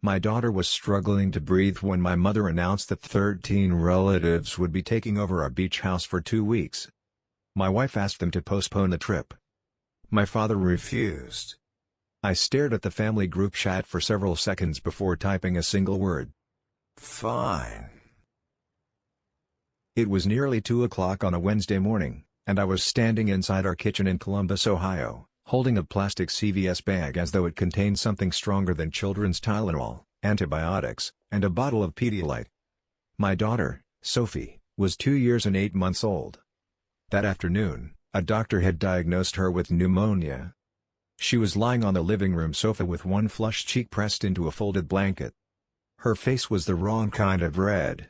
My daughter was struggling to breathe when my mother announced that 13 relatives would be taking over our beach house for 2 weeks. My wife asked them to postpone the trip. My father refused. I stared at the family group chat for several seconds before typing a single word. Fine. It was nearly 2 o'clock on a Wednesday morning, and I was standing inside our kitchen in Columbus, Ohio, holding a plastic CVS bag as though it contained something stronger than children's Tylenol, antibiotics, and a bottle of Pedialyte. My daughter, Sophie, was 2 years and 8 months old. That afternoon, a doctor had diagnosed her with pneumonia. She was lying on the living room sofa with one flushed cheek pressed into a folded blanket. Her face was the wrong kind of red.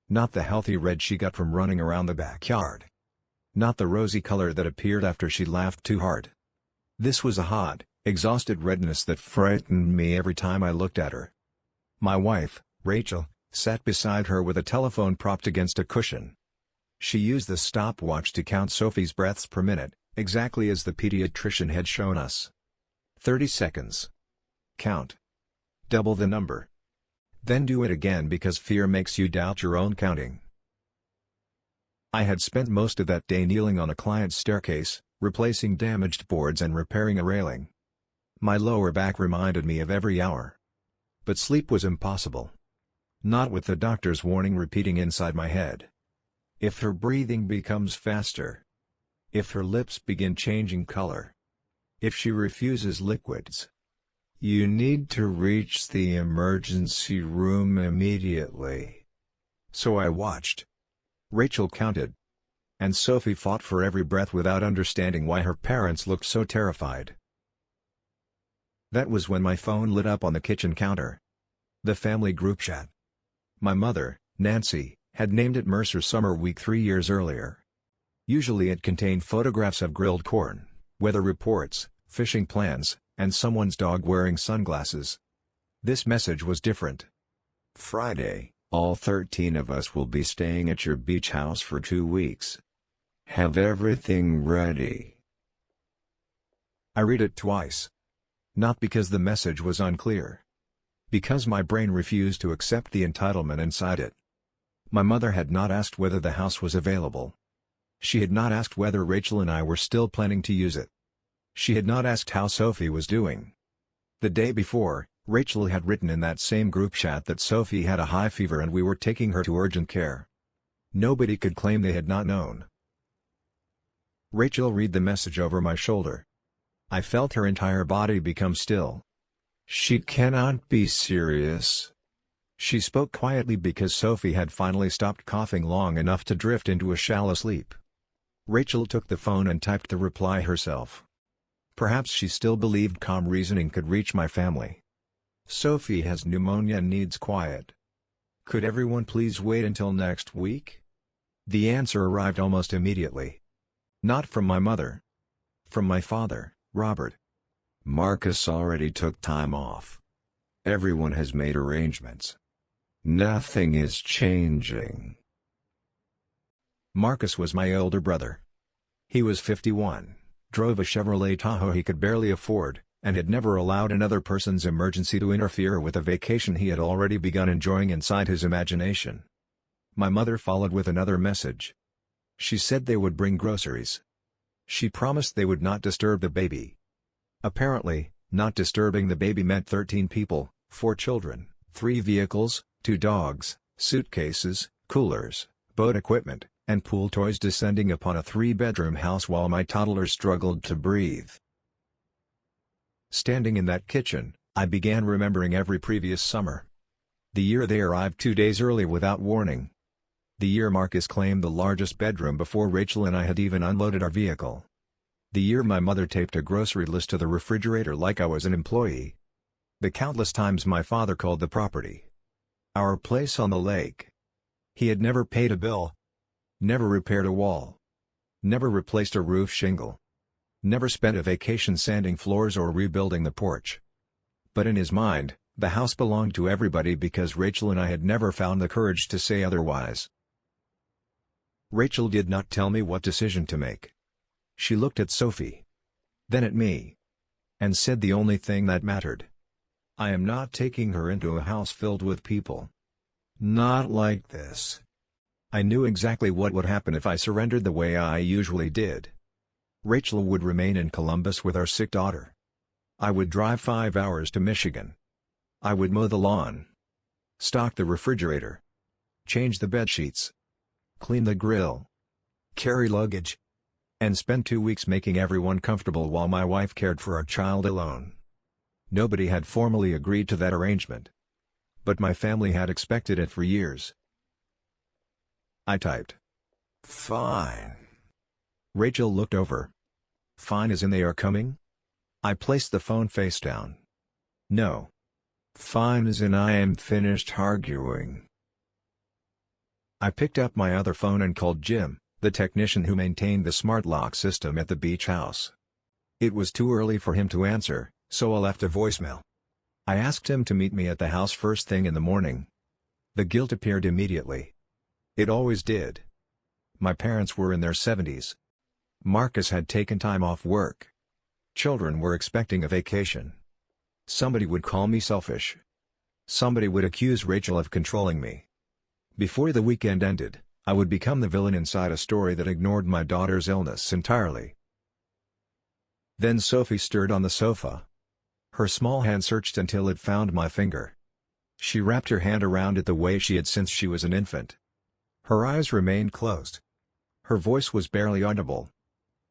Not the healthy red she got from running around the backyard. Not the rosy color that appeared after she laughed too hard. This was a hot, exhausted redness that frightened me every time I looked at her. My wife, Rachel, sat beside her with a telephone propped against a cushion. She used the stopwatch to count Sophie's breaths per minute, exactly as the pediatrician had shown us. 30 seconds. Count. Double the number. Then do it again because fear makes you doubt your own counting. I had spent most of that day kneeling on a client's staircase, replacing damaged boards and repairing a railing. My lower back reminded me of every hour. But sleep was impossible. Not with the doctor's warning repeating inside my head. If her breathing becomes faster. If her lips begin changing color. If she refuses liquids. You need to reach the emergency room immediately. So I watched. Rachel counted. And Sophie fought for every breath without understanding why her parents looked so terrified. That was when my phone lit up on the kitchen counter. The family group chat. My mother, Nancy, had named it Mercer Summer Week 3 years earlier. Usually it contained photographs of grilled corn, weather reports, fishing plans, and someone's dog wearing sunglasses. This message was different. Friday, all 13 of us will be staying at your beach house for 2 weeks. Have everything ready. I read it twice. Not because the message was unclear. Because my brain refused to accept the entitlement inside it. My mother had not asked whether the house was available. She had not asked whether Rachel and I were still planning to use it. She had not asked how Sophie was doing. The day before, Rachel had written in that same group chat that Sophie had a high fever and we were taking her to urgent care. Nobody could claim they had not known. Rachel read the message over my shoulder. I felt her entire body become still. She cannot be serious. She spoke quietly because Sophie had finally stopped coughing long enough to drift into a shallow sleep. Rachel took the phone and typed the reply herself. Perhaps she still believed calm reasoning could reach my family. Sophie has pneumonia and needs quiet. Could everyone please wait until next week? The answer arrived almost immediately. Not from my mother. From my father, Robert. Marcus already took time off. Everyone has made arrangements. Nothing is changing. Marcus was my older brother. He was 51, drove a Chevrolet Tahoe he could barely afford, and had never allowed another person's emergency to interfere with a vacation he had already begun enjoying inside his imagination. My mother followed with another message. She said they would bring groceries. She promised they would not disturb the baby. Apparently, not disturbing the baby meant 13 people, 4 children, 3 vehicles, 2 dogs, suitcases, coolers, boat equipment, and pool toys descending upon a 3-bedroom house while my toddler struggled to breathe. Standing in that kitchen, I began remembering every previous summer. The year they arrived 2 days early without warning. The year Marcus claimed the largest bedroom before Rachel and I had even unloaded our vehicle. The year my mother taped a grocery list to the refrigerator like I was an employee. The countless times my father called the property our place on the lake. He had never paid a bill. Never repaired a wall. Never replaced a roof shingle. Never spent a vacation sanding floors or rebuilding the porch. But in his mind, the house belonged to everybody because Rachel and I had never found the courage to say otherwise. Rachel did not tell me what decision to make. She looked at Sophie. Then at me. And said the only thing that mattered. I am not taking her into a house filled with people. Not like this. I knew exactly what would happen if I surrendered the way I usually did. Rachel would remain in Columbus with our sick daughter. I would drive 5 hours to Michigan. I would mow the lawn, stock the refrigerator, change the bed sheets, clean the grill, carry luggage, and spend 2 weeks making everyone comfortable while my wife cared for our child alone. Nobody had formally agreed to that arrangement, but my family had expected it for years. I typed, "Fine." Rachel looked over. "Fine as in they are coming?" I placed the phone face down. "No. Fine as in I am finished arguing." I picked up my other phone and called Jim, the technician who maintained the smart lock system at the beach house. It was too early for him to answer, so I left a voicemail. I asked him to meet me at the house first thing in the morning. The guilt appeared immediately. It always did. My parents were in their 70s. Marcus had taken time off work. Children were expecting a vacation. Somebody would call me selfish. Somebody would accuse Rachel of controlling me. Before the weekend ended, I would become the villain inside a story that ignored my daughter's illness entirely. Then Sophie stirred on the sofa. Her small hand searched until it found my finger. She wrapped her hand around it the way she had since she was an infant. Her eyes remained closed. Her voice was barely audible.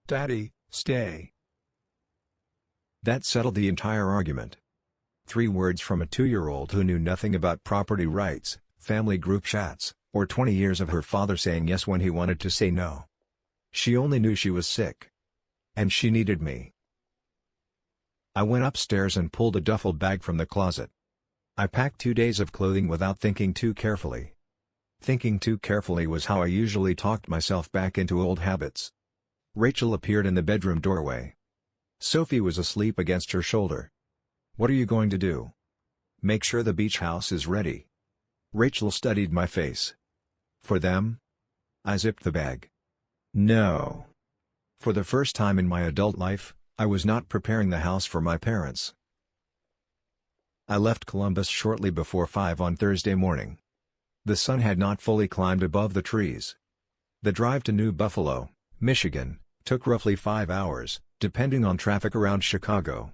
"Daddy, stay." That settled the entire argument. 3 words from a 2-year-old who knew nothing about property rights, family group chats, or 20 years of her father saying yes when he wanted to say no. She only knew she was sick. And she needed me. I went upstairs and pulled a duffel bag from the closet. I packed 2 days of clothing without thinking too carefully. Thinking too carefully was how I usually talked myself back into old habits. Rachel appeared in the bedroom doorway. Sophie was asleep against her shoulder. "What are you going to do?" "Make sure the beach house is ready." Rachel studied my face. "For them?" I zipped the bag. "No." For the first time in my adult life, I was not preparing the house for my parents. I left Columbus shortly before 5 on Thursday morning. The sun had not fully climbed above the trees. The drive to New Buffalo, Michigan, took roughly 5 hours, depending on traffic around Chicago.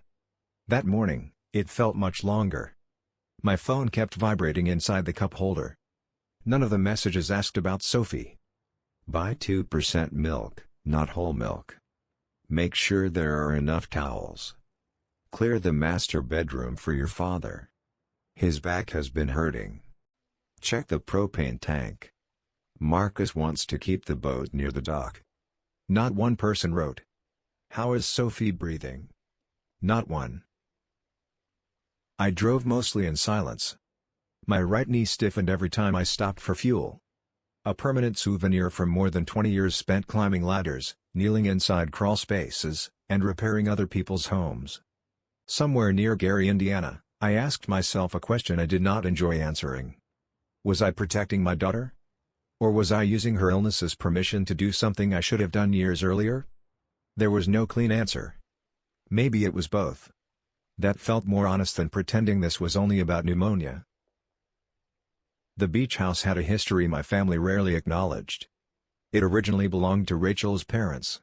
That morning, it felt much longer. My phone kept vibrating inside the cup holder. None of the messages asked about Sophie. "Buy 2% milk, not whole milk. Make sure there are enough towels. Clear the master bedroom for your father. His back has been hurting. Check the propane tank. Marcus wants to keep the boat near the dock." Not one person wrote, "How is Sophie breathing?" Not one. I drove mostly in silence. My right knee stiffened every time I stopped for fuel. A permanent souvenir from more than 20 years spent climbing ladders, kneeling inside crawl spaces, and repairing other people's homes. Somewhere near Gary, Indiana, I asked myself a question I did not enjoy answering. Was I protecting my daughter? Or was I using her illness as permission to do something I should have done years earlier? There was no clean answer. Maybe it was both. That felt more honest than pretending this was only about pneumonia. The beach house had a history my family rarely acknowledged. It originally belonged to Rachel's parents.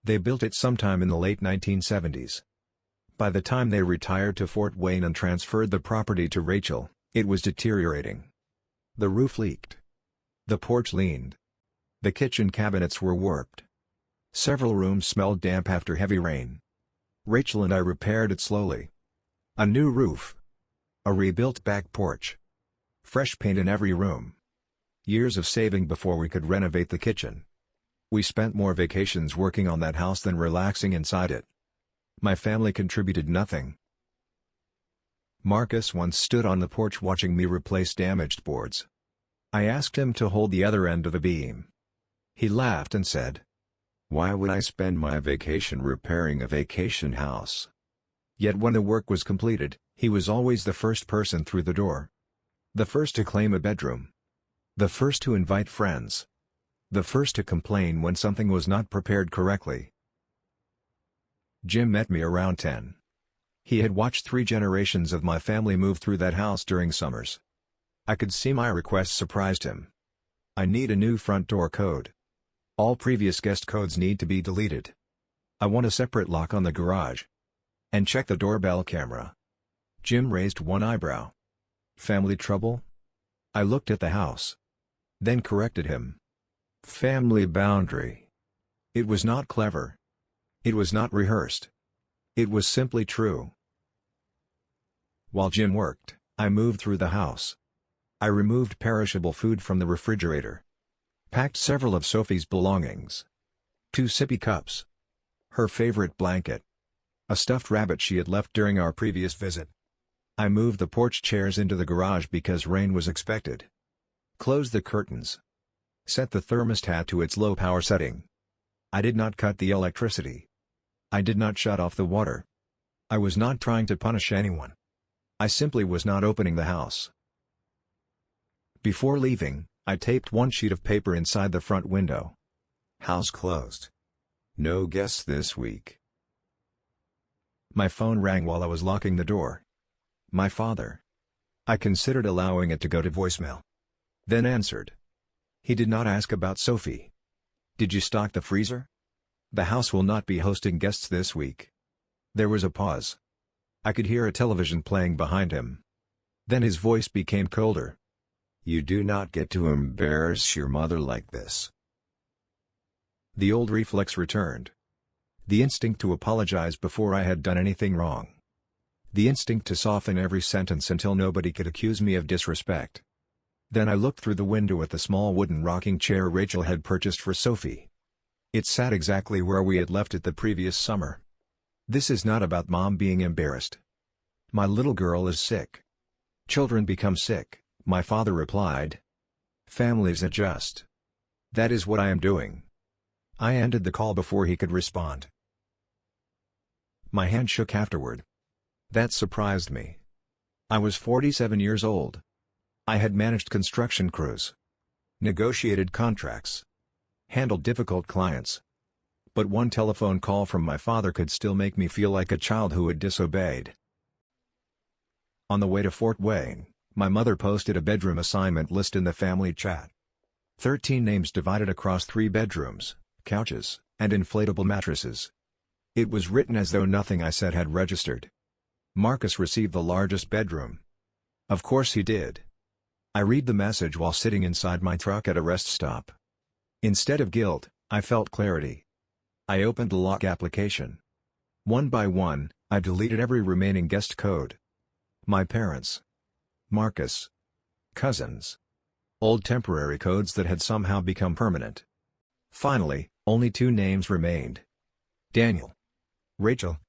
They built it sometime in the late 1970s. By the time they retired to Fort Wayne and transferred the property to Rachel, it was deteriorating. The roof leaked. The porch leaned. The kitchen cabinets were warped. Several rooms smelled damp after heavy rain. Rachel and I repaired it slowly. A new roof. A rebuilt back porch. Fresh paint in every room. Years of saving before we could renovate the kitchen. We spent more vacations working on that house than relaxing inside it. My family contributed nothing. Marcus once stood on the porch watching me replace damaged boards. I asked him to hold the other end of the beam. He laughed and said, "Why would I spend my vacation repairing a vacation house?" Yet when the work was completed, he was always the first person through the door. The first to claim a bedroom. The first to invite friends. The first to complain when something was not prepared correctly. Jim met me around 10. He had watched 3 generations of my family move through that house during summers. I could see my request surprised him. I need a new front door code. All previous guest codes need to be deleted. I want a separate lock on the garage. And check the doorbell camera. Jim raised one eyebrow. Family trouble? I looked at the house. Then corrected him. Family boundary. It was not clever. It was not rehearsed. It was simply true. While Jim worked, I moved through the house. I removed perishable food from the refrigerator. Packed several of Sophie's belongings. 2 sippy cups. Her favorite blanket. A stuffed rabbit she had left during our previous visit. I moved the porch chairs into the garage because rain was expected. Closed the curtains. Set the thermostat to its low power setting. I did not cut the electricity. I did not shut off the water. I was not trying to punish anyone. I simply was not opening the house. Before leaving, I taped one sheet of paper inside the front window. House closed. No guests this week. My phone rang while I was locking the door. My father. I considered allowing it to go to voicemail. Then answered. He did not ask about Sophie. Did you stock the freezer? The house will not be hosting guests this week. There was a pause. I could hear a television playing behind him. Then his voice became colder. You do not get to embarrass your mother like this. The old reflex returned. The instinct to apologize before I had done anything wrong. The instinct to soften every sentence until nobody could accuse me of disrespect. Then I looked through the window at the small wooden rocking chair Rachel had purchased for Sophie. It sat exactly where we had left it the previous summer. This is not about Mom being embarrassed. My little girl is sick. Children become sick, my father replied. Families adjust. That is what I am doing. I ended the call before he could respond. My hand shook afterward. That surprised me. I was 47 years old. I had managed construction crews. Negotiated contracts. Handled difficult clients. But one telephone call from my father could still make me feel like a child who had disobeyed. On the way to Fort Wayne, my mother posted a bedroom assignment list in the family chat. 13 names divided across 3 bedrooms, couches, and inflatable mattresses. It was written as though nothing I said had registered. Marcus received the largest bedroom. Of course he did. I read the message while sitting inside my truck at a rest stop. Instead of guilt, I felt clarity. I opened the lock application. One by one, I deleted every remaining guest code. My parents. Marcus. Cousins. Old temporary codes that had somehow become permanent. Finally, only 2 names remained. Daniel. Rachel.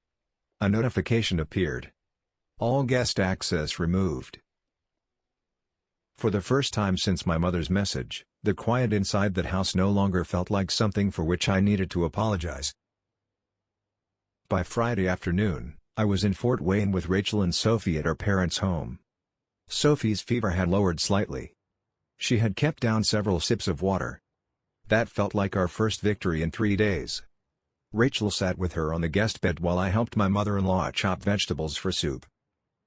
A notification appeared. All guest access removed. For the first time since my mother's message, the quiet inside that house no longer felt like something for which I needed to apologize. By Friday afternoon, I was in Fort Wayne with Rachel and Sophie at our parents' home. Sophie's fever had lowered slightly. She had kept down several sips of water. That felt like our first victory in 3 days. Rachel sat with her on the guest bed while I helped my mother-in-law chop vegetables for soup.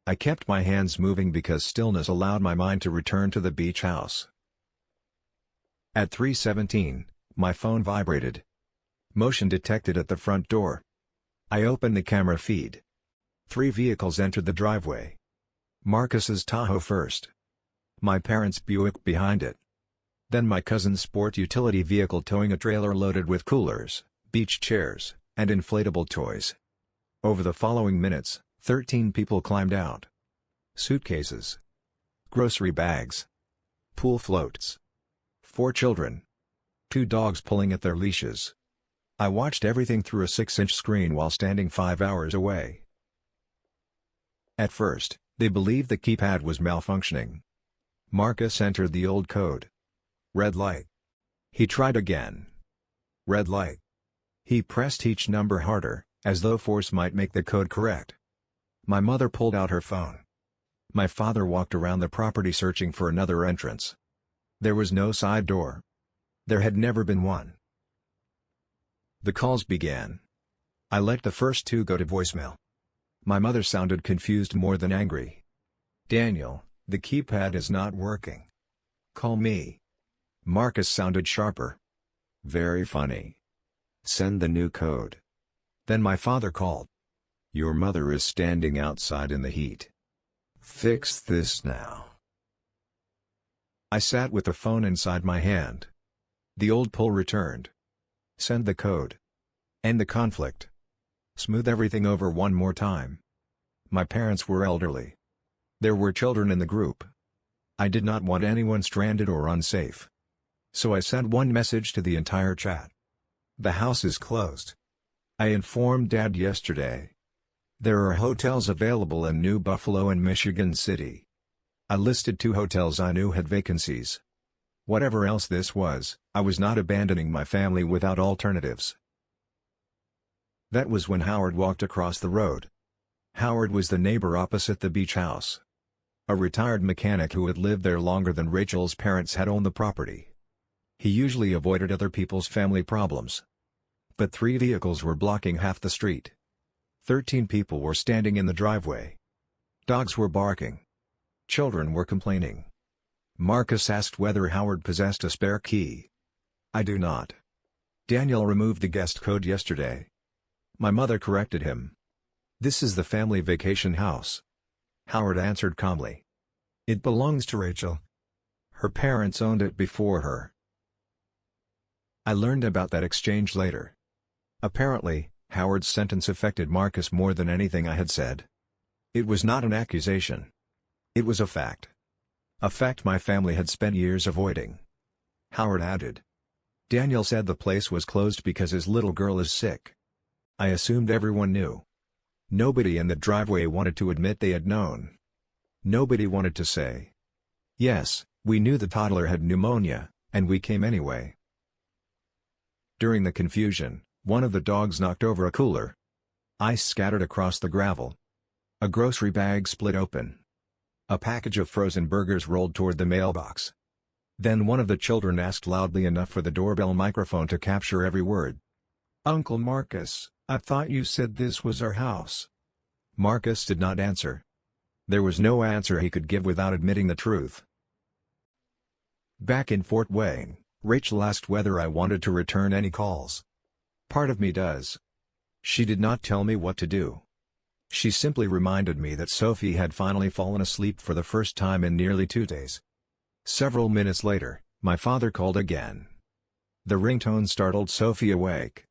I kept my hands moving because stillness allowed my mind to return to the beach house. At 3:17, my phone vibrated. Motion detected at the front door. I opened the camera feed. 3 vehicles entered the driveway. Marcus's Tahoe first. My parents' Buick behind it. Then my cousin's sport utility vehicle towing a trailer loaded with coolers, beach chairs, and inflatable toys. Over the following minutes, 13 people climbed out. Suitcases. Grocery bags. Pool floats. 4 children. 2 dogs pulling at their leashes. I watched everything through a 6-inch screen while standing 5 hours away. At first, they believed the keypad was malfunctioning. Marcus entered the old code. Red light. He tried again. Red light. He pressed each number harder, as though force might make the code correct. My mother pulled out her phone. My father walked around the property searching for another entrance. There was no side door. There had never been one. The calls began. I let the first 2 go to voicemail. My mother sounded confused more than angry. "Daniel, the keypad is not working. Call me." Marcus sounded sharper. "Very funny. Send the new code." Then my father called. "Your mother is standing outside in the heat. Fix this now." I sat with the phone inside my hand. The old pull returned. Send the code. End the conflict. Smooth everything over one more time. My parents were elderly. There were children in the group. I did not want anyone stranded or unsafe. So I sent one message to the entire chat. "The house is closed. I informed Dad yesterday. There are hotels available in New Buffalo and Michigan City." I listed 2 hotels I knew had vacancies. Whatever else this was, I was not abandoning my family without alternatives. That was when Howard walked across the road. Howard was the neighbor opposite the beach house. A retired mechanic who had lived there longer than Rachel's parents had owned the property. He usually avoided other people's family problems. But 3 vehicles were blocking half the street. 13 people were standing in the driveway. Dogs were barking. Children were complaining. Marcus asked whether Howard possessed a spare key. "I do not. Daniel removed the guest code yesterday." My mother corrected him. "This is the family vacation house." Howard answered calmly. "It belongs to Rachel. Her parents owned it before her." I learned about that exchange later. Apparently, Howard's sentence affected Marcus more than anything I had said. It was not an accusation. It was a fact. A fact my family had spent years avoiding. Howard added. "Daniel said the place was closed because his little girl is sick." I assumed everyone knew. Nobody in the driveway wanted to admit they had known. Nobody wanted to say, "Yes, we knew the toddler had pneumonia, and we came anyway." During the confusion, one of the dogs knocked over a cooler. Ice scattered across the gravel. A grocery bag split open. A package of frozen burgers rolled toward the mailbox. Then one of the children asked loudly enough for the doorbell microphone to capture every word. "Uncle Marcus, I thought you said this was our house." Marcus did not answer. There was no answer he could give without admitting the truth. Back in Fort Wayne, Rachel asked whether I wanted to return any calls. Part of me does. She did not tell me what to do. She simply reminded me that Sophie had finally fallen asleep for the first time in nearly 2 days. Several minutes later, my father called again. The ringtone startled Sophie awake.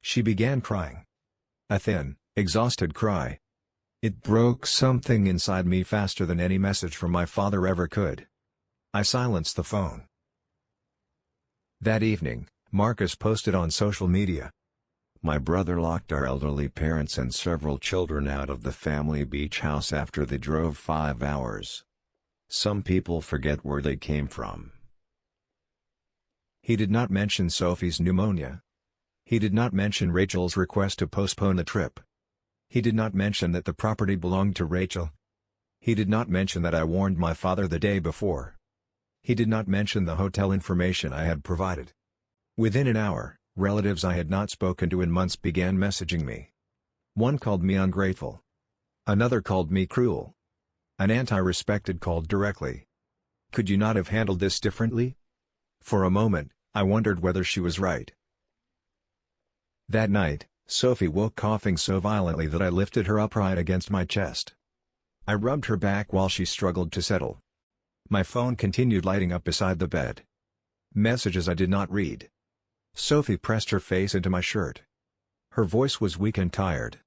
She began crying. A thin, exhausted cry. It broke something inside me faster than any message from my father ever could. I silenced the phone. That evening, Marcus posted on social media. "My brother locked our elderly parents and several children out of the family beach house after they drove 5 hours. Some people forget where they came from." He did not mention Sophie's pneumonia. He did not mention Rachel's request to postpone the trip. He did not mention that the property belonged to Rachel. He did not mention that I warned my father the day before. He did not mention the hotel information I had provided. Within an hour, relatives I had not spoken to in months began messaging me. One called me ungrateful. Another called me cruel. An aunt I respected called directly. "Could you not have handled this differently?" For a moment, I wondered whether she was right. That night, Sophie woke coughing so violently that I lifted her upright against my chest. I rubbed her back while she struggled to settle. My phone continued lighting up beside the bed. Messages I did not read. Sophie pressed her face into my shirt. Her voice was weak and tired.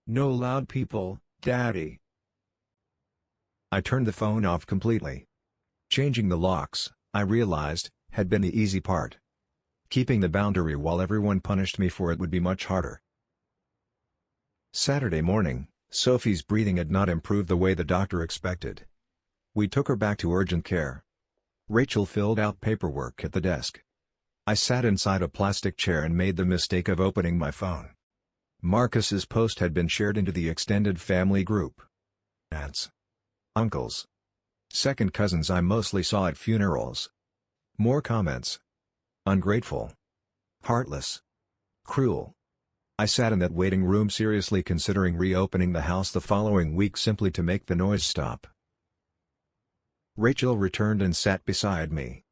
"No loud people, Daddy." I turned the phone off completely. Changing the locks, I realized, had been the easy part. Keeping the boundary while everyone punished me for it would be much harder. Saturday morning, Sophie's breathing had not improved the way the doctor expected. We took her back to urgent care. Rachel filled out paperwork at the desk. I sat inside a plastic chair and made the mistake of opening my phone. Marcus's post had been shared into the extended family group. Aunts. Uncles. Second cousins I mostly saw at funerals. More comments. Ungrateful. Heartless. Cruel. I sat in that waiting room seriously considering reopening the house the following week simply to make the noise stop. Rachel returned and sat beside me.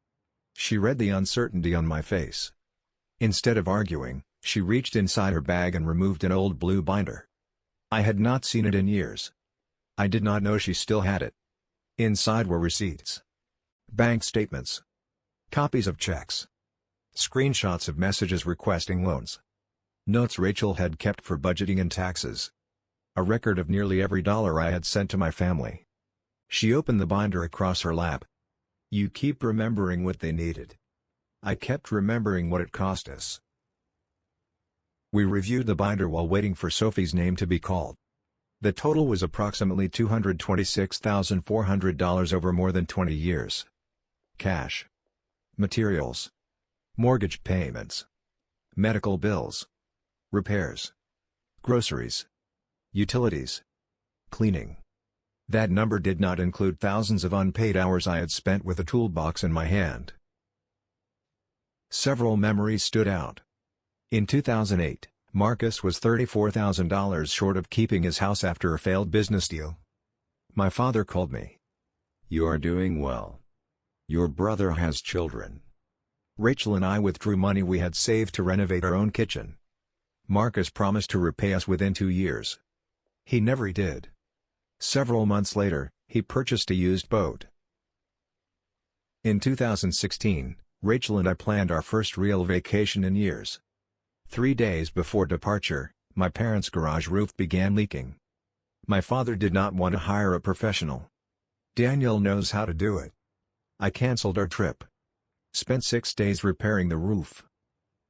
She read the uncertainty on my face. Instead of arguing, she reached inside her bag and removed an old blue binder. I had not seen it in years. I did not know she still had it. Inside were receipts, bank statements, copies of checks, screenshots of messages requesting loans, notes Rachel had kept for budgeting and taxes, a record of nearly every dollar I had sent to my family. She opened the binder across her lap. "You keep remembering what they needed. I kept remembering what it cost us." We reviewed the binder while waiting for Sophie's name to be called. The total was approximately $226,400 over more than 20 years. Cash, materials, mortgage payments, medical bills, repairs, groceries, utilities, cleaning. That number did not include thousands of unpaid hours I had spent with a toolbox in my hand. Several memories stood out. In 2008, Marcus was $34,000 short of keeping his house after a failed business deal. My father called me. "You are doing well. Your brother has children." Rachel and I withdrew money we had saved to renovate our own kitchen. Marcus promised to repay us within 2 years. He never did. Several months later, he purchased a used boat. In 2016, Rachel and I planned our first real vacation in years. 3 days before departure, my parents' garage roof began leaking. My father did not want to hire a professional. "Daniel knows how to do it." I canceled our trip. Spent 6 days repairing the roof.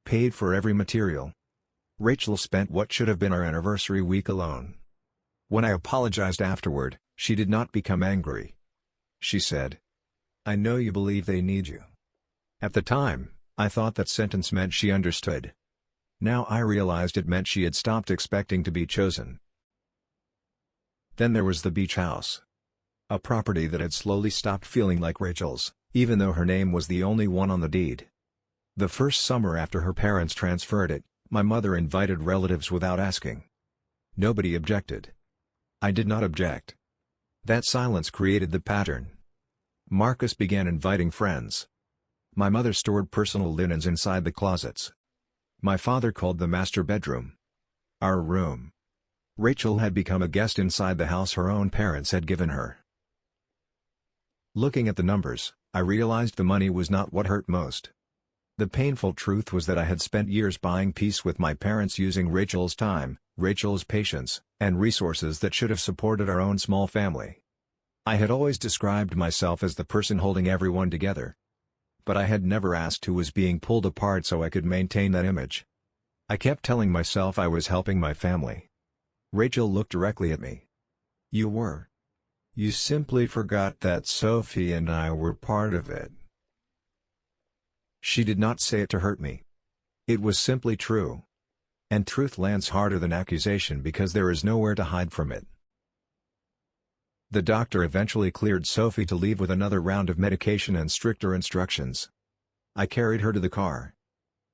Paid for every material. Rachel spent what should have been our anniversary week alone. When I apologized afterward, she did not become angry. She said, "I know you believe they need you." At the time, I thought that sentence meant she understood. Now I realized it meant she had stopped expecting to be chosen. Then there was the beach house. A property that had slowly stopped feeling like Rachel's, even though her name was the only one on the deed. The first summer after her parents transferred it, my mother invited relatives without asking. Nobody objected. I did not object. That silence created the pattern. Marcus began inviting friends. My mother stored personal linens inside the closets. My father called the master bedroom our room. Rachel had become a guest inside the house her own parents had given her. Looking at the numbers, I realized the money was not what hurt most. The painful truth was that I had spent years buying peace with my parents using Rachel's time, Rachel's patience, and resources that should have supported our own small family. I had always described myself as the person holding everyone together. But I had never asked who was being pulled apart so I could maintain that image. I kept telling myself I was helping my family. Rachel looked directly at me. "You were. You simply forgot that Sophie and I were part of it." She did not say it to hurt me. It was simply true. And truth lands harder than accusation because there is nowhere to hide from it. The doctor eventually cleared Sophie to leave with another round of medication and stricter instructions. I carried her to the car.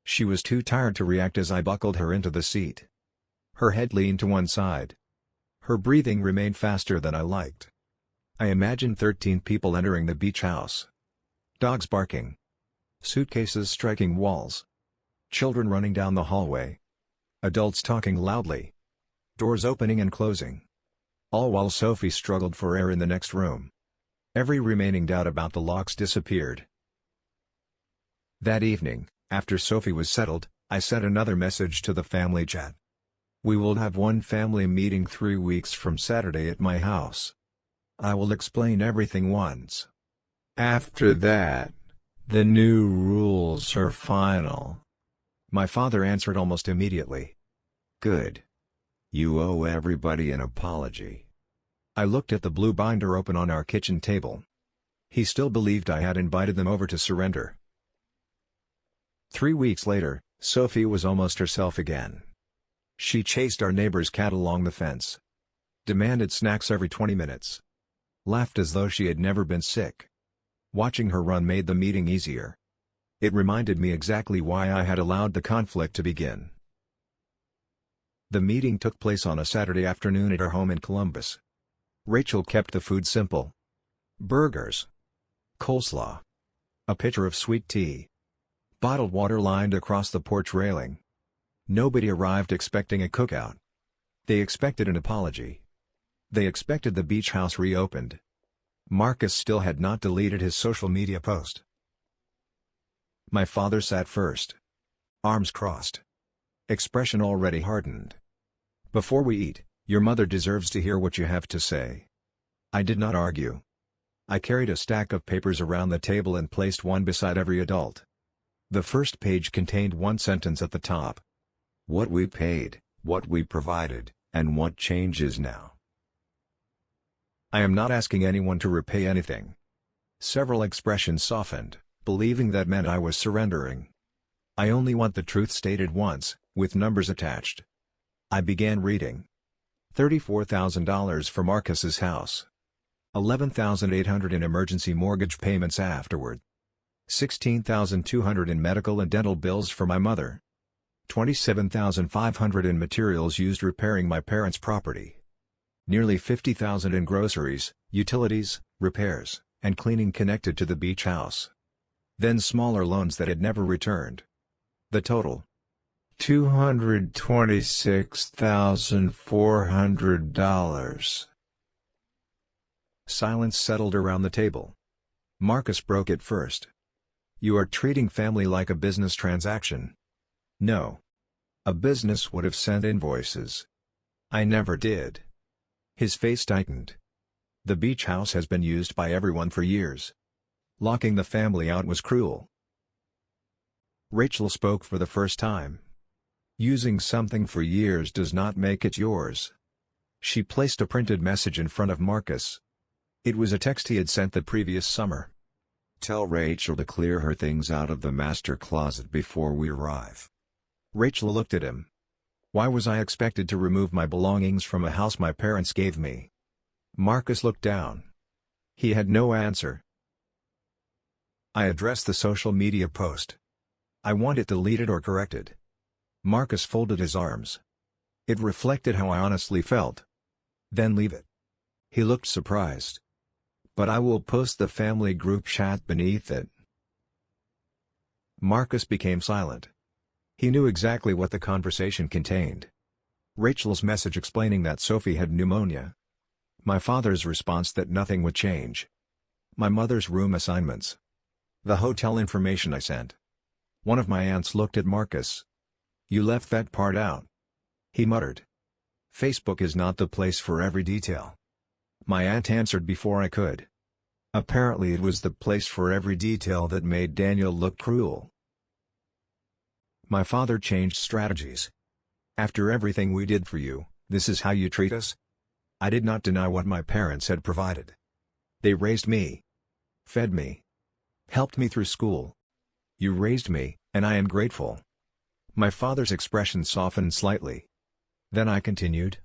She was too tired to react as I buckled her into the seat. Her head leaned to one side. Her breathing remained faster than I liked. I imagined 13 people entering the beach house. Dogs barking. Suitcases striking walls. Children running down the hallway. Adults talking loudly. Doors opening and closing. All while Sophie struggled for air in the next room. Every remaining doubt about the locks disappeared. That evening, after Sophie was settled, I sent another message to the family chat. "We will have one family meeting 3 weeks from Saturday at my house. I will explain everything once. After that, the new rules are final." My father answered almost immediately. "Good. You owe everybody an apology." I looked at the blue binder open on our kitchen table. He still believed I had invited them over to surrender. 3 weeks later, Sophie was almost herself again. She chased our neighbor's cat along the fence. Demanded snacks every 20 minutes. Laughed as though she had never been sick. Watching her run made the meeting easier. It reminded me exactly why I had allowed the conflict to begin. The meeting took place on a Saturday afternoon at our home in Columbus. Rachel kept the food simple. Burgers. Coleslaw. A pitcher of sweet tea. Bottled water lined across the porch railing. Nobody arrived expecting a cookout. They expected an apology. They expected the beach house reopened. Marcus still had not deleted his social media post. My father sat first. Arms crossed. Expression already hardened. Before we eat, your mother deserves to hear what you have to say. I did not argue. I carried a stack of papers around the table and placed one beside every adult. The first page contained one sentence at the top. What we paid, what we provided, and what changes now. I am not asking anyone to repay anything. Several expressions softened, believing that meant I was surrendering. I only want the truth stated once, with numbers attached. I began reading. $34,000 for Marcus's house. $11,800 in emergency mortgage payments afterward. $16,200 in medical and dental bills for my mother. $27,500 in materials used repairing my parents' property. Nearly $50,000 in groceries, utilities, repairs, and cleaning connected to the beach house. Then smaller loans that had never returned. The total: $226,400. Silence settled around the table. Marcus broke it first. You are treating family like a business transaction. No. A business would have sent invoices. I never did. His face tightened. The beach house has been used by everyone for years. Locking the family out was cruel. Rachel spoke for the first time. Using something for years does not make it yours. She placed a printed message in front of Marcus. It was a text he had sent the previous summer. Tell Rachel to clear her things out of the master closet before we arrive. Rachel looked at him. Why was I expected to remove my belongings from a house my parents gave me? Marcus looked down. He had no answer. I addressed the social media post. I want it deleted or corrected. Marcus folded his arms. It reflected how I honestly felt. Then leave it. He looked surprised. But I will post the family group chat beneath it. Marcus became silent. He knew exactly what the conversation contained. Rachel's message explaining that Sophie had pneumonia. My father's response that nothing would change. My mother's room assignments. The hotel information I sent. One of my aunts looked at Marcus. You left that part out. He muttered. Facebook is not the place for every detail. My aunt answered before I could. Apparently it was the place for every detail that made Daniel look cruel. My father changed strategies. After everything we did for you, this is how you treat us? I did not deny what my parents had provided. They raised me. Fed me. Helped me through school. You raised me, and I am grateful. My father's expression softened slightly. Then I continued.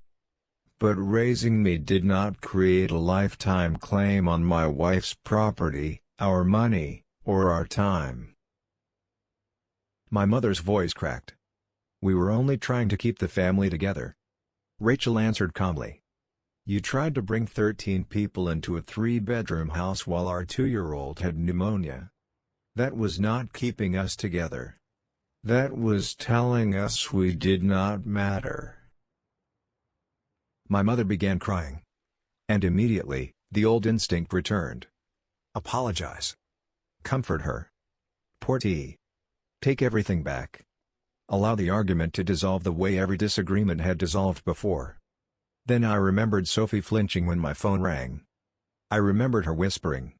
But raising me did not create a lifetime claim on my wife's property, our money, or our time. My mother's voice cracked. We were only trying to keep the family together. Rachel answered calmly. You tried to bring 13 people into a 3-bedroom house while our 2-year-old had pneumonia. That was not keeping us together. That was telling us we did not matter. My mother began crying. And immediately, the old instinct returned. Apologize. Comfort her. Pour tea. Take everything back. Allow the argument to dissolve the way every disagreement had dissolved before. Then I remembered Sophie flinching when my phone rang. I remembered her whispering.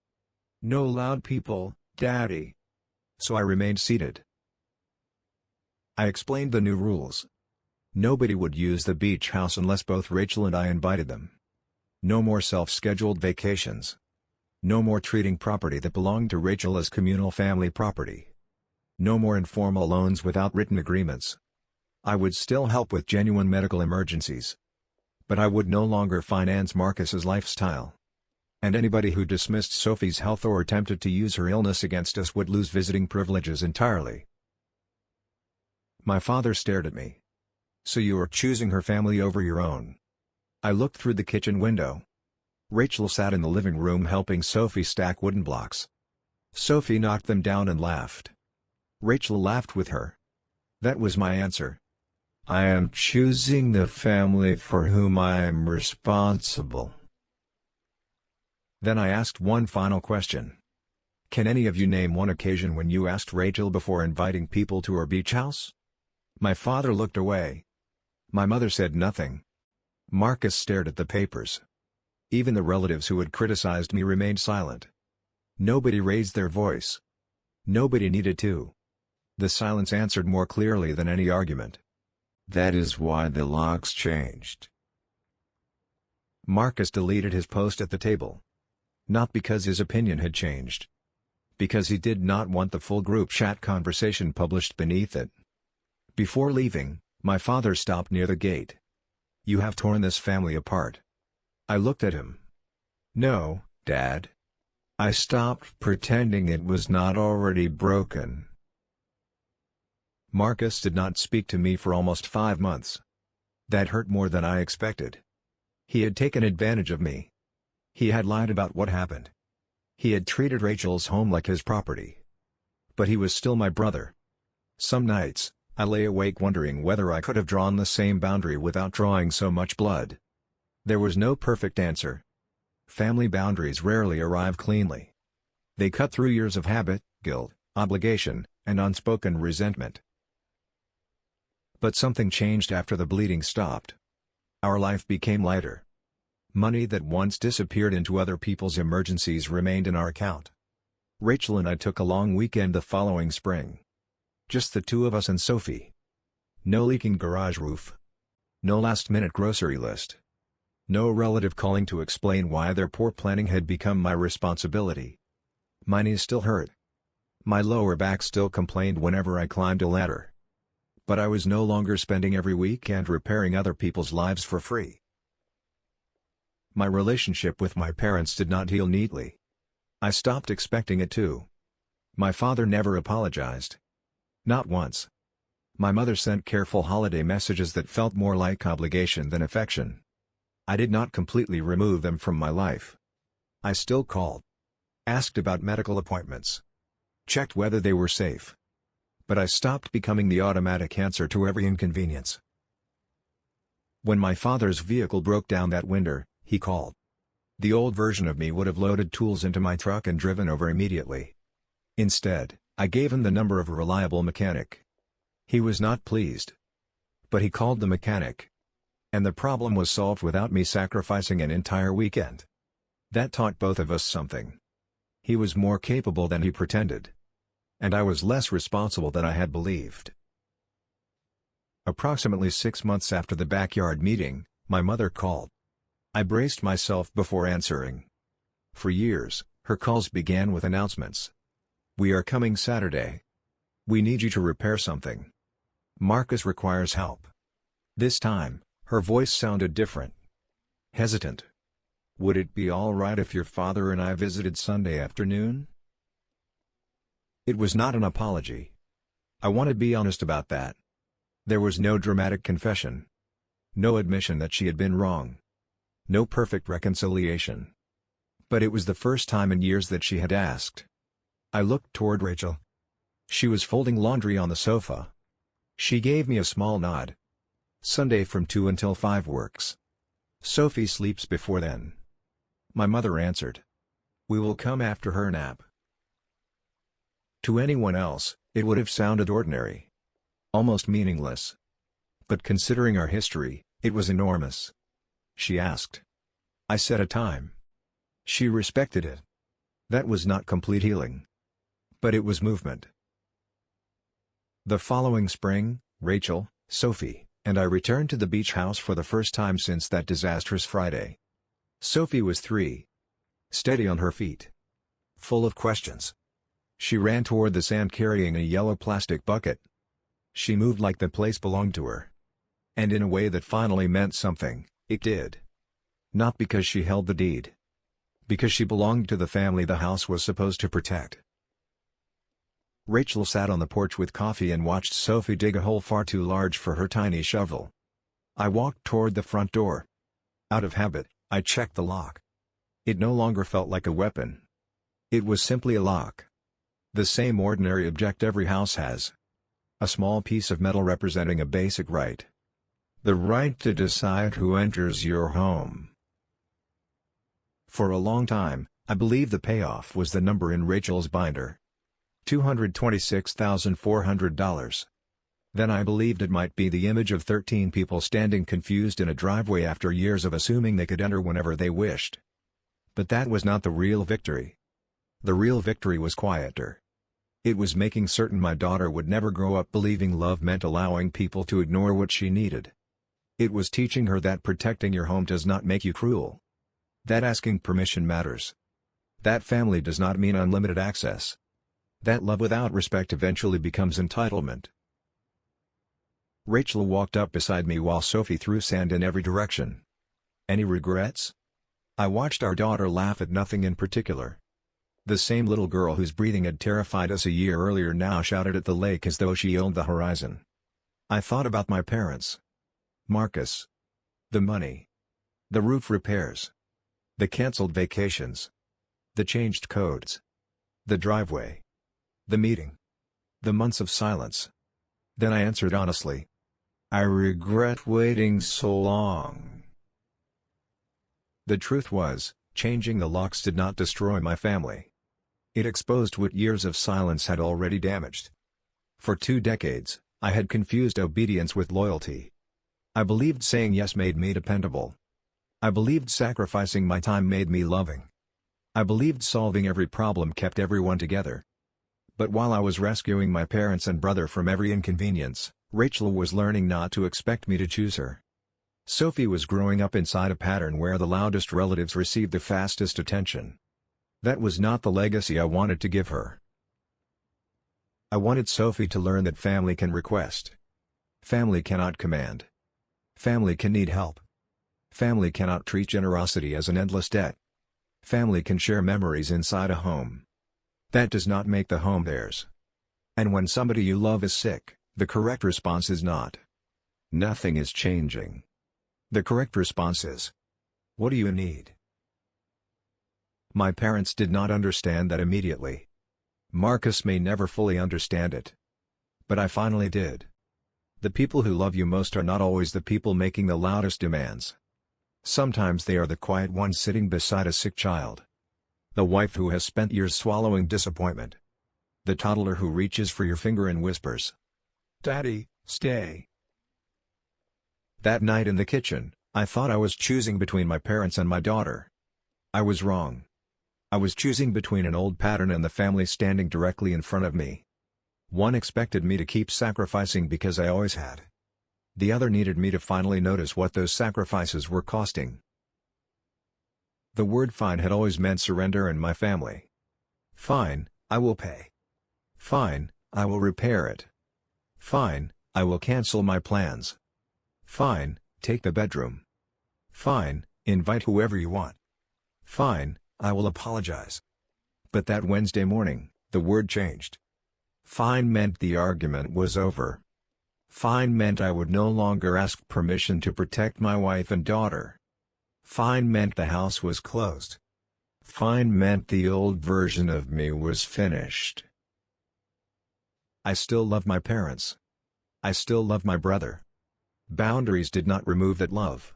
No loud people, Daddy. So I remained seated. I explained the new rules. Nobody would use the beach house unless both Rachel and I invited them. No more self-scheduled vacations. No more treating property that belonged to Rachel as communal family property. No more informal loans without written agreements. I would still help with genuine medical emergencies. But I would no longer finance Marcus's lifestyle. And anybody who dismissed Sophie's health or attempted to use her illness against us would lose visiting privileges entirely. My father stared at me. So you are choosing her family over your own. I looked through the kitchen window. Rachel sat in the living room helping Sophie stack wooden blocks. Sophie knocked them down and laughed. Rachel laughed with her. That was my answer. I am choosing the family for whom I am responsible. Then I asked one final question. Can any of you name one occasion when you asked Rachel before inviting people to her beach house? My father looked away. My mother said nothing. Marcus stared at the papers. Even the relatives who had criticized me remained silent. Nobody raised their voice. Nobody needed to. The silence answered more clearly than any argument. That is why the locks changed. Marcus deleted his post at the table. Not because his opinion had changed. Because he did not want the full group chat conversation published beneath it. Before leaving, my father stopped near the gate. You have torn this family apart. I looked at him. No, Dad. I stopped pretending it was not already broken. Marcus did not speak to me for almost 5 months. That hurt more than I expected. He had taken advantage of me. He had lied about what happened. He had treated Rachel's home like his property. But he was still my brother. Some nights, I lay awake wondering whether I could have drawn the same boundary without drawing so much blood. There was no perfect answer. Family boundaries rarely arrive cleanly. They cut through years of habit, guilt, obligation, and unspoken resentment. But something changed after the bleeding stopped. Our life became lighter. Money that once disappeared into other people's emergencies remained in our account. Rachel and I took a long weekend the following spring. Just the two of us and Sophie. No leaking garage roof. No last-minute grocery list. No relative calling to explain why their poor planning had become my responsibility. My knees still hurt. My lower back still complained whenever I climbed a ladder. But I was no longer spending every weekend repairing other people's lives for free. My relationship with my parents did not heal neatly. I stopped expecting it to. My father never apologized. Not once. My mother sent careful holiday messages that felt more like obligation than affection. I did not completely remove them from my life. I still called. Asked about medical appointments. Checked whether they were safe. But I stopped becoming the automatic answer to every inconvenience. When my father's vehicle broke down that winter, he called. The old version of me would have loaded tools into my truck and driven over immediately. Instead, I gave him the number of a reliable mechanic. He was not pleased. But he called the mechanic. And the problem was solved without me sacrificing an entire weekend. That taught both of us something. He was more capable than he pretended. And I was less responsible than I had believed. Approximately 6 months after the backyard meeting, my mother called. I braced myself before answering. For years, her calls began with announcements. We are coming Saturday. We need you to repair something. Marcus requires help. This time, her voice sounded different. Hesitant. Would it be all right if your father and I visited Sunday afternoon? It was not an apology. I want to be honest about that. There was no dramatic confession. No admission that she had been wrong. No perfect reconciliation. But it was the first time in years that she had asked. I looked toward Rachel. She was folding laundry on the sofa. She gave me a small nod. Sunday from 2 until 5 works. Sophie sleeps before then. My mother answered. We will come after her nap. To anyone else, it would have sounded ordinary. Almost meaningless. But considering our history, it was enormous. She asked. I set a time. She respected it. That was not complete healing. But it was movement. The following spring, Rachel, Sophie, and I returned to the beach house for the first time since that disastrous Friday. Sophie was 3. Steady on her feet. Full of questions. She ran toward the sand carrying a yellow plastic bucket. She moved like the place belonged to her. And in a way that finally meant something, it did. Not because she held the deed. Because she belonged to the family the house was supposed to protect. Rachel sat on the porch with coffee and watched Sophie dig a hole far too large for her tiny shovel. I walked toward the front door. Out of habit, I checked the lock. It no longer felt like a weapon. It was simply a lock. The same ordinary object every house has. A small piece of metal representing a basic right. The right to decide who enters your home. For a long time, I believed the payoff was the number in Rachel's binder. $226,400. Then I believed it might be the image of 13 people standing confused in a driveway after years of assuming they could enter whenever they wished. But that was not the real victory. The real victory was quieter. It was making certain my daughter would never grow up believing love meant allowing people to ignore what she needed. It was teaching her that protecting your home does not make you cruel. That asking permission matters. That family does not mean unlimited access. That love without respect eventually becomes entitlement. Rachel walked up beside me while Sophie threw sand in every direction. Any regrets? I watched our daughter laugh at nothing in particular. The same little girl whose breathing had terrified us a year earlier now shouted at the lake as though she owned the horizon. I thought about my parents. Marcus. The money. The roof repairs. The canceled vacations. The changed codes. The driveway. The meeting. The months of silence. Then I answered honestly. I regret waiting so long. The truth was, changing the locks did not destroy my family. It exposed what years of silence had already damaged. For 2 decades, I had confused obedience with loyalty. I believed saying yes made me dependable. I believed sacrificing my time made me loving. I believed solving every problem kept everyone together. But while I was rescuing my parents and brother from every inconvenience, Rachel was learning not to expect me to choose her. Sophie was growing up inside a pattern where the loudest relatives received the fastest attention. That was not the legacy I wanted to give her. I wanted Sophie to learn that family can request. Family cannot command. Family can need help. Family cannot treat generosity as an endless debt. Family can share memories inside a home. That does not make the home theirs. And when somebody you love is sick, the correct response is not, "Nothing is changing." The correct response is, "What do you need?" My parents did not understand that immediately. Marcus may never fully understand it. But I finally did. The people who love you most are not always the people making the loudest demands. Sometimes they are the quiet ones sitting beside a sick child. The wife who has spent years swallowing disappointment. The toddler who reaches for your finger and whispers, "Daddy, stay." That night in the kitchen, I thought I was choosing between my parents and my daughter. I was wrong. I was choosing between an old pattern and the family standing directly in front of me. One expected me to keep sacrificing because I always had. The other needed me to finally notice what those sacrifices were costing. The word fine had always meant surrender in my family. Fine, I will pay. Fine, I will repair it. Fine, I will cancel my plans. Fine, take the bedroom. Fine, invite whoever you want. Fine, I will apologize. But that Wednesday morning, the word changed. Fine meant the argument was over. Fine meant I would no longer ask permission to protect my wife and daughter. Fine meant the house was closed. Fine meant the old version of me was finished. I still love my parents. I still love my brother. Boundaries did not remove that love.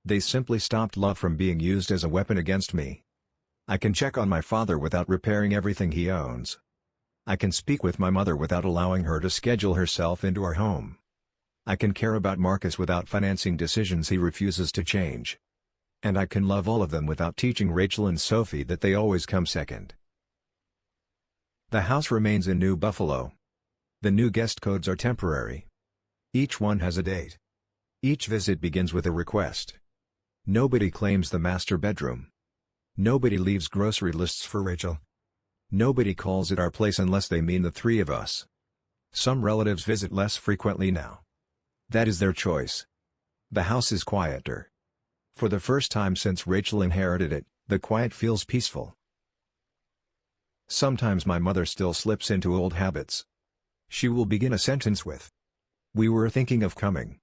They simply stopped love from being used as a weapon against me. I can check on my father without repairing everything he owns. I can speak with my mother without allowing her to schedule herself into our home. I can care about Marcus without financing decisions he refuses to change. And I can love all of them without teaching Rachel and Sophie that they always come second. The house remains in New Buffalo. The new guest codes are temporary. Each one has a date. Each visit begins with a request. Nobody claims the master bedroom. Nobody leaves grocery lists for Rachel. Nobody calls it our place unless they mean the 3 of us. Some relatives visit less frequently now. That is their choice. The house is quieter. For the first time since Rachel inherited it, the quiet feels peaceful. Sometimes my mother still slips into old habits. She will begin a sentence with, "We were thinking of coming."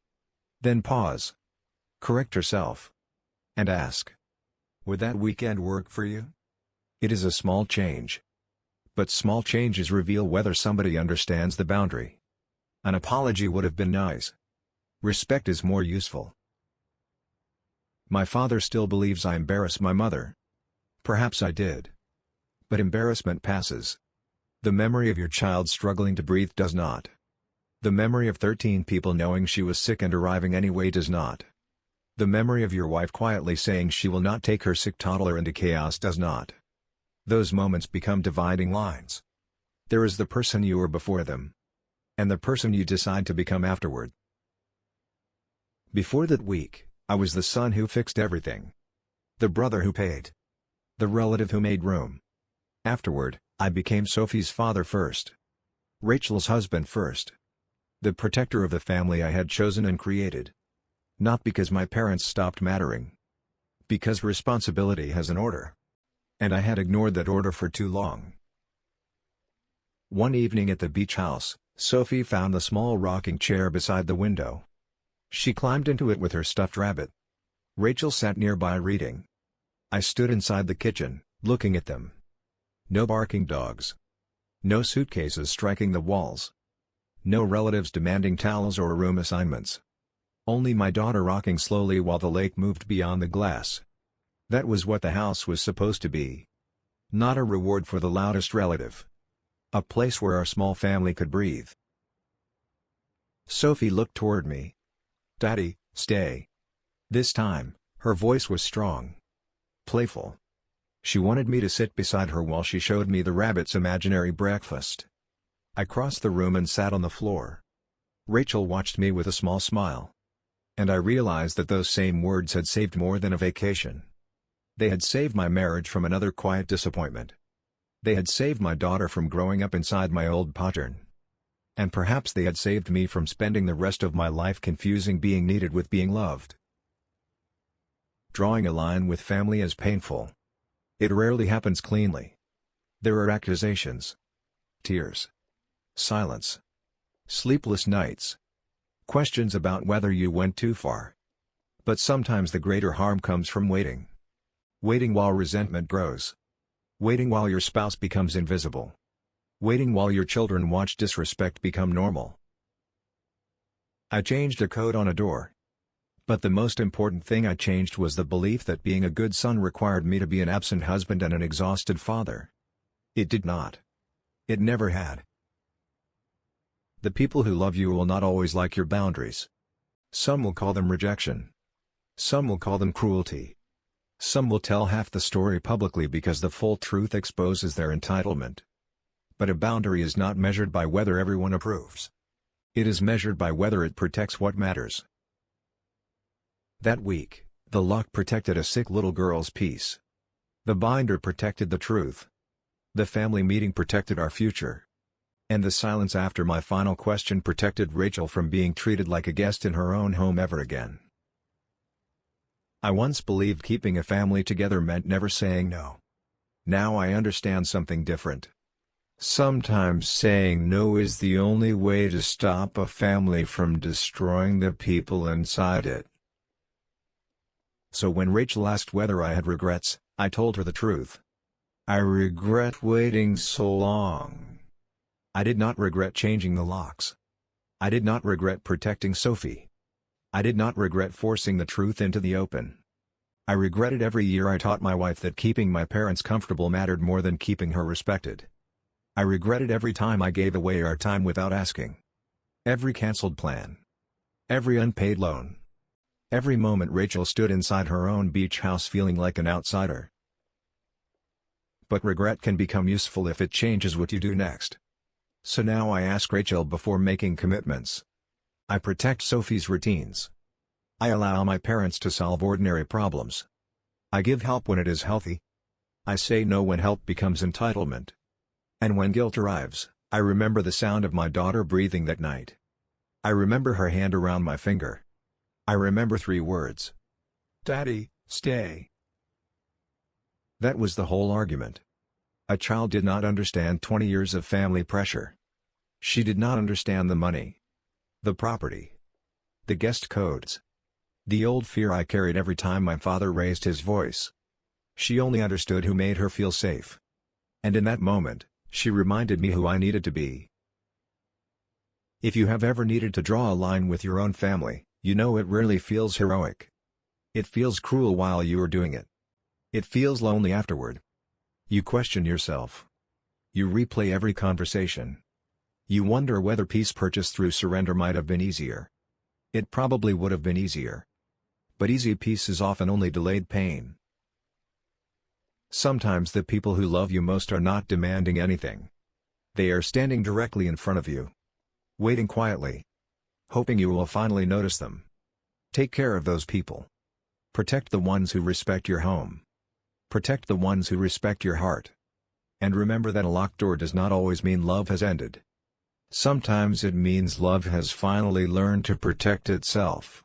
Then pause. Correct herself. And ask, "Would that weekend work for you?" It is a small change. But small changes reveal whether somebody understands the boundary. An apology would have been nice. Respect is more useful. My father still believes I embarrass my mother. Perhaps I did. But embarrassment passes. The memory of your child struggling to breathe does not. The memory of 13 people knowing she was sick and arriving anyway does not. The memory of your wife quietly saying she will not take her sick toddler into chaos does not. Those moments become dividing lines. There is the person you were before them. And the person you decide to become afterward. Before that week, I was the son who fixed everything. The brother who paid. The relative who made room. Afterward, I became Sophie's father first. Rachel's husband first. The protector of the family I had chosen and created. Not because my parents stopped mattering. Because responsibility has an order. And I had ignored that order for too long. One evening at the beach house, Sophie found the small rocking chair beside the window. She climbed into it with her stuffed rabbit. Rachel sat nearby reading. I stood inside the kitchen, looking at them. No barking dogs. No suitcases striking the walls. No relatives demanding towels or room assignments. Only my daughter rocking slowly while the lake moved beyond the glass. That was what the house was supposed to be. Not a reward for the loudest relative. A place where our small family could breathe. Sophie looked toward me. "Daddy, stay." This time, her voice was strong. Playful. She wanted me to sit beside her while she showed me the rabbit's imaginary breakfast. I crossed the room and sat on the floor. Rachel watched me with a small smile. And I realized that those same words had saved more than a vacation. They had saved my marriage from another quiet disappointment. They had saved my daughter from growing up inside my old pattern. And perhaps they had saved me from spending the rest of my life confusing being needed with being loved. Drawing a line with family is painful. It rarely happens cleanly. There are accusations. Tears. Silence. Sleepless nights. Questions about whether you went too far. But sometimes the greater harm comes from waiting. Waiting while resentment grows. Waiting while your spouse becomes invisible. Waiting while your children watch disrespect become normal. I changed a code on a door. But the most important thing I changed was the belief that being a good son required me to be an absent husband and an exhausted father. It did not. It never had. The people who love you will not always like your boundaries. Some will call them rejection. Some will call them cruelty. Some will tell half the story publicly because the full truth exposes their entitlement. But a boundary is not measured by whether everyone approves. It is measured by whether it protects what matters. That week, the lock protected a sick little girl's peace. The binder protected the truth. The family meeting protected our future. And the silence after my final question protected Rachel from being treated like a guest in her own home ever again. I once believed keeping a family together meant never saying no. Now I understand something different. Sometimes saying no is the only way to stop a family from destroying the people inside it. So when Rachel asked whether I had regrets, I told her the truth. I regret waiting so long. I did not regret changing the locks. I did not regret protecting Sophie. I did not regret forcing the truth into the open. I regretted every year I taught my wife that keeping my parents comfortable mattered more than keeping her respected. I regretted every time I gave away our time without asking. Every canceled plan. Every unpaid loan. Every moment Rachel stood inside her own beach house feeling like an outsider. But regret can become useful if it changes what you do next. So now I ask Rachel before making commitments. I protect Sophie's routines. I allow my parents to solve ordinary problems. I give help when it is healthy. I say no when help becomes entitlement. And when guilt arrives, I remember the sound of my daughter breathing that night. I remember her hand around my finger. I remember 3 words. "Daddy, stay." That was the whole argument. A child did not understand 20 years of family pressure. She did not understand the money, the property, the guest codes, the old fear I carried every time my father raised his voice. She only understood who made her feel safe. And in that moment, she reminded me who I needed to be. If you have ever needed to draw a line with your own family, you know it rarely feels heroic. It feels cruel while you are doing it. It feels lonely afterward. You question yourself. You replay every conversation. You wonder whether peace purchased through surrender might have been easier. It probably would have been easier. But easy peace is often only delayed pain. Sometimes the people who love you most are not demanding anything. They are standing directly in front of you, waiting quietly, hoping you will finally notice them. Take care of those people. Protect the ones who respect your home. Protect the ones who respect your heart. And remember that a locked door does not always mean love has ended. Sometimes it means love has finally learned to protect itself.